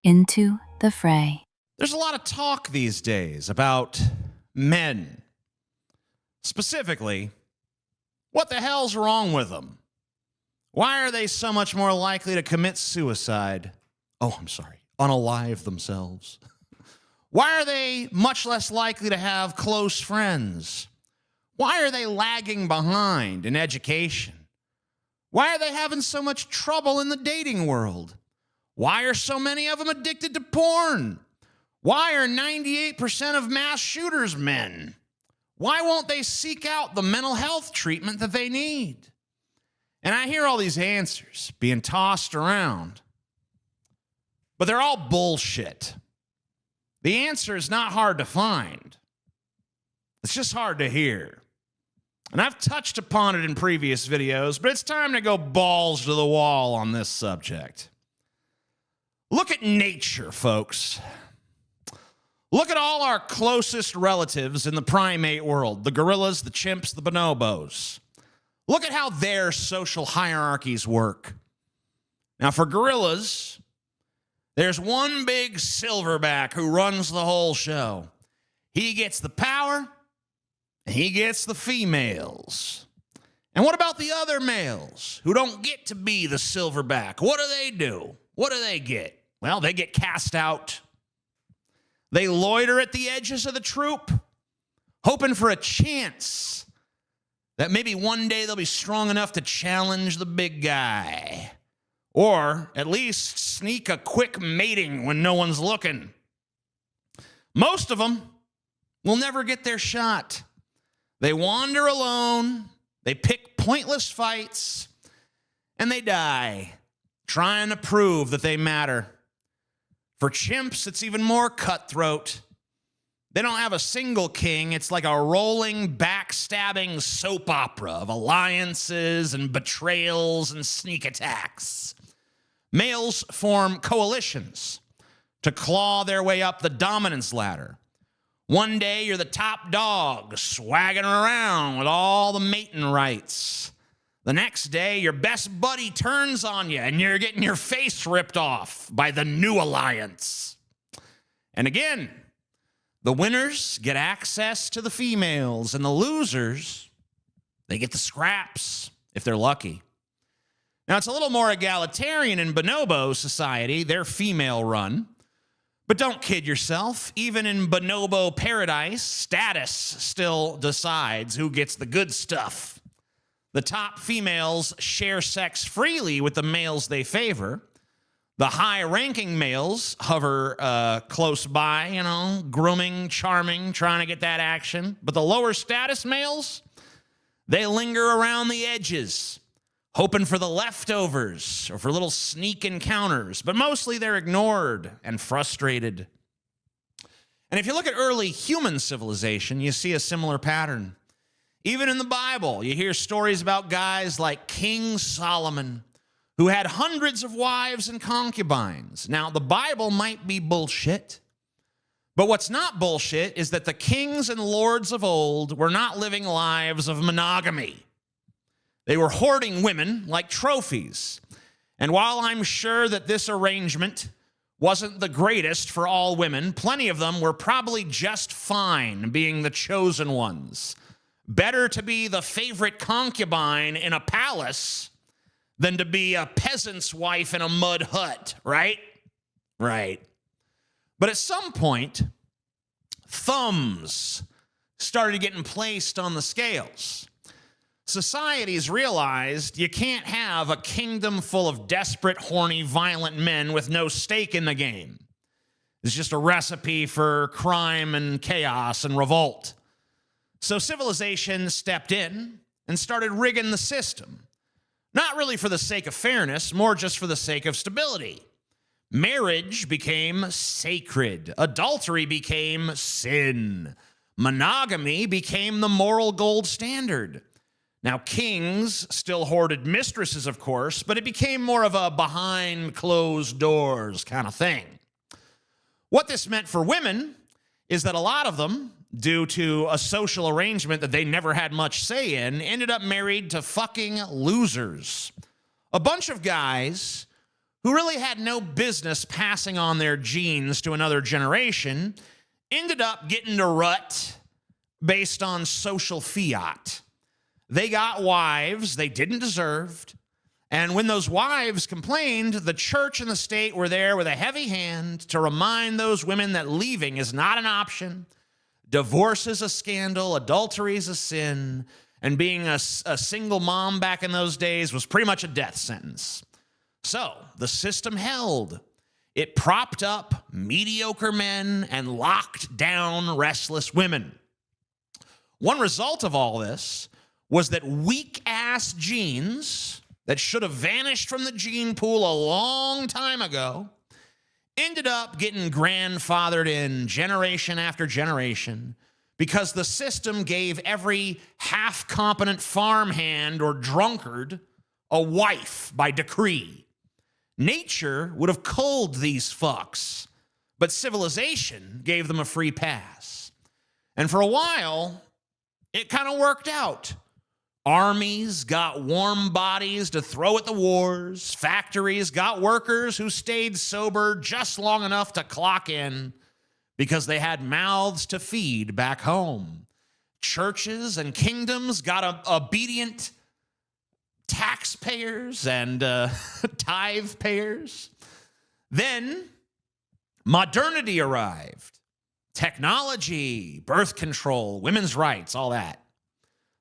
Into the Fray. There's a lot of talk these days about men. Specifically, what the hell's wrong with them? Why are they so much more likely to commit suicide? Unalive themselves. Why are they much less likely to have close friends? Why are they lagging behind in education? Why are they having so much trouble in the dating world? Why are so many of them addicted to porn? Why are 98% of mass shooters men? Why won't they seek out the mental health treatment that they need? And I hear all these answers being tossed around, but they're all bullshit. The answer is not hard to find. It's just hard to hear. And I've touched upon it in previous videos, but it's time to go balls to the wall on this subject. Look at nature, folks. Look at all our closest relatives in the primate world, the gorillas, the chimps, the bonobos. Look at how their social hierarchies work. Now, for gorillas, there's one big silverback who runs the whole show. He gets the power, and he gets the females. And what about the other males who don't get to be the silverback? What do? What do they get? Well, they get cast out. They loiter at the edges of the troop, hoping for a chance that maybe one day they'll be strong enough to challenge the big guy, or at least sneak a quick mating when no one's looking. Most of them will never get their shot. They wander alone, they pick pointless fights, and they die trying to prove that they matter. For chimps, it's even more cutthroat. They don't have a single king. It's like a rolling, backstabbing soap opera of alliances and betrayals and sneak attacks. Males form coalitions to claw their way up the dominance ladder. One day, you're the top dog, swagging around with all the mating rights. The next day, your best buddy turns on you, and you're getting your face ripped off by the new alliance. And again, the winners get access to the females, and the losers, they get the scraps, if they're lucky. Now, it's a little more egalitarian in bonobo society. They're female-run. But don't kid yourself. Even in bonobo paradise, status still decides who gets the good stuff. The top females share sex freely with the males they favor. The high-ranking males hover close by, grooming, charming, trying to get that action. But the lower status males, they linger around the edges, hoping for the leftovers or for little sneak encounters. But mostly they're ignored and frustrated. And if you look at early human civilization, you see a similar pattern. Even in the Bible, you hear stories about guys like King Solomon, who had hundreds of wives and concubines. Now, the Bible might be bullshit, but what's not bullshit is that the kings and lords of old were not living lives of monogamy. They were hoarding women like trophies. And while I'm sure that this arrangement wasn't the greatest for all women, plenty of them were probably just fine being the chosen ones. Better to be the favorite concubine in a palace than to be a peasant's wife in a mud hut, right? Right. But at some point, thumbs started getting placed on the scales. Societies realized you can't have a kingdom full of desperate, horny, violent men with no stake in the game. It's just a recipe for crime and chaos and revolt. So civilization stepped in and started rigging the system. Not really for the sake of fairness, more just for the sake of stability. Marriage became sacred. Adultery became sin. Monogamy became the moral gold standard. Now, kings still hoarded mistresses, of course, but it became more of a behind closed doors kind of thing. What this meant for women is that a lot of them, due to a social arrangement that they never had much say in, ended up married to fucking losers. A bunch of guys who really had no business passing on their genes to another generation, ended up getting a rut based on social fiat. They got wives they didn't deserve, and when those wives complained, the church and the state were there with a heavy hand to remind those women that leaving is not an option, divorce is a scandal, adultery is a sin, and being a single mom back in those days was pretty much a death sentence. So the system held. It propped up mediocre men and locked down restless women. One result of all this was that weak-ass genes that should have vanished from the gene pool a long time ago ended up getting grandfathered in generation after generation because the system gave every half-competent farmhand or drunkard a wife by decree. Nature would have culled these fucks, but civilization gave them a free pass. And for a while, it kind of worked out. Armies got warm bodies to throw at the wars. Factories got workers who stayed sober just long enough to clock in because they had mouths to feed back home. Churches and kingdoms got obedient taxpayers and tithe payers. Then modernity arrived. Technology, birth control, women's rights, all that.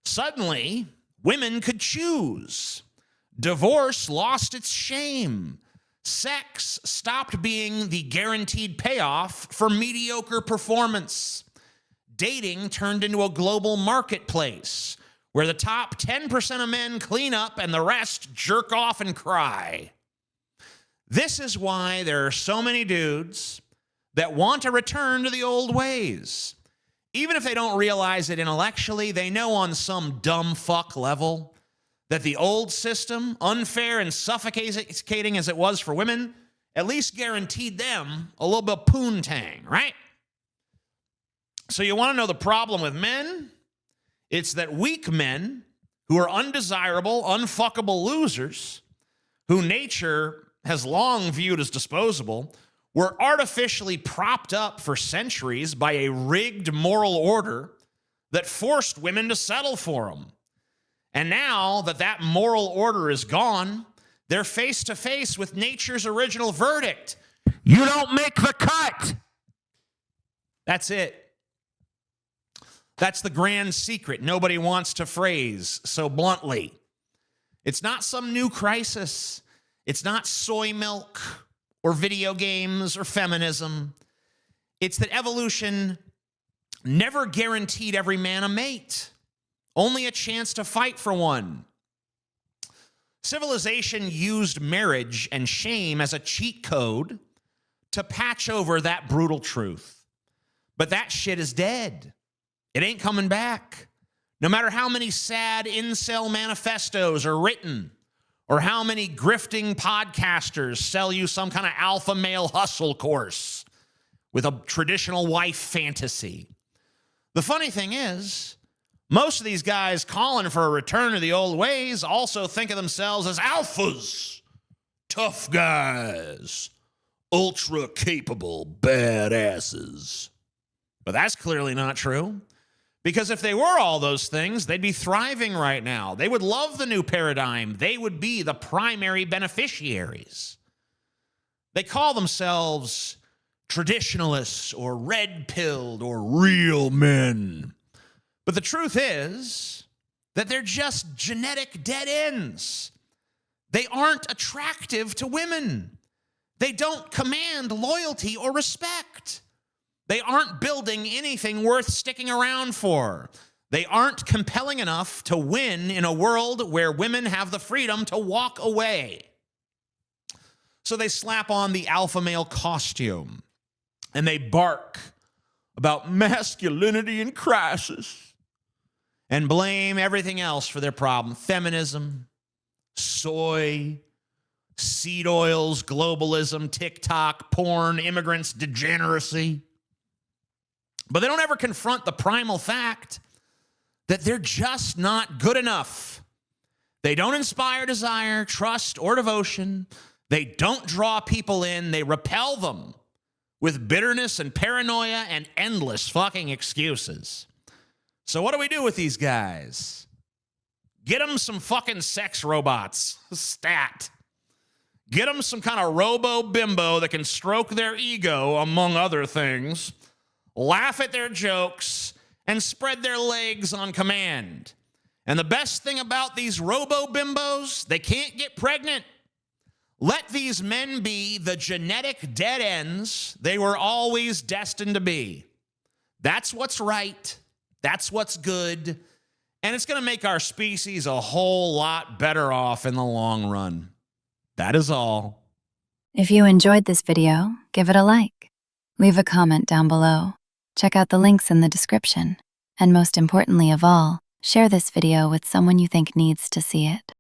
Suddenly, women could choose. Divorce lost its shame. Sex stopped being the guaranteed payoff for mediocre performance. Dating turned into a global marketplace where the top 10% of men clean up and the rest jerk off and cry. This is why there are so many dudes that want to return to the old ways. Even if they don't realize it intellectually, they know on some dumb fuck level that the old system, unfair and suffocating as it was for women, at least guaranteed them a little bit of poontang, right? So you want to know the problem with men? It's that weak men who are undesirable, unfuckable losers, who nature has long viewed as disposable, were artificially propped up for centuries by a rigged moral order that forced women to settle for them. And now that that moral order is gone, they're face to face with nature's original verdict. You don't make the cut. That's it. That's the grand secret nobody wants to phrase so bluntly. It's not some new crisis. It's not soy milk or video games or feminism. It's that evolution never guaranteed every man a mate, only a chance to fight for one. Civilization used marriage and shame as a cheat code to patch over that brutal truth. But that shit is dead. It ain't coming back. No matter how many sad incel manifestos are written, or how many grifting podcasters sell you some kind of alpha male hustle course with a traditional wife fantasy. The funny thing is, most of these guys calling for a return to the old ways also think of themselves as alphas, tough guys, ultra capable badasses. But that's clearly not true. Because if they were all those things, they'd be thriving right now. They would love the new paradigm. They would be the primary beneficiaries. They call themselves traditionalists or red-pilled or real men. But the truth is that they're just genetic dead ends. They aren't attractive to women. They don't command loyalty or respect. They aren't building anything worth sticking around for. They aren't compelling enough to win in a world where women have the freedom to walk away. So they slap on the alpha male costume and they bark about masculinity in crisis and blame everything else for their problem. Feminism, soy, seed oils, globalism, TikTok, porn, immigrants, degeneracy. But they don't ever confront the primal fact that they're just not good enough. They don't inspire desire, trust, or devotion. They don't draw people in, they repel them with bitterness and paranoia and endless fucking excuses. So what do we do with these guys? Get them some fucking sex robots. Stat. Get them some kind of robo-bimbo that can stroke their ego, among other things, laugh at their jokes, and spread their legs on command. And the best thing about these robo-bimbos, they can't get pregnant. Let these men be the genetic dead ends they were always destined to be. That's what's right. That's what's good. And it's going to make our species a whole lot better off in the long run. That is all. If you enjoyed this video, give it a like. Leave a comment down below. Check out the links in the description. And most importantly of all, share this video with someone you think needs to see it.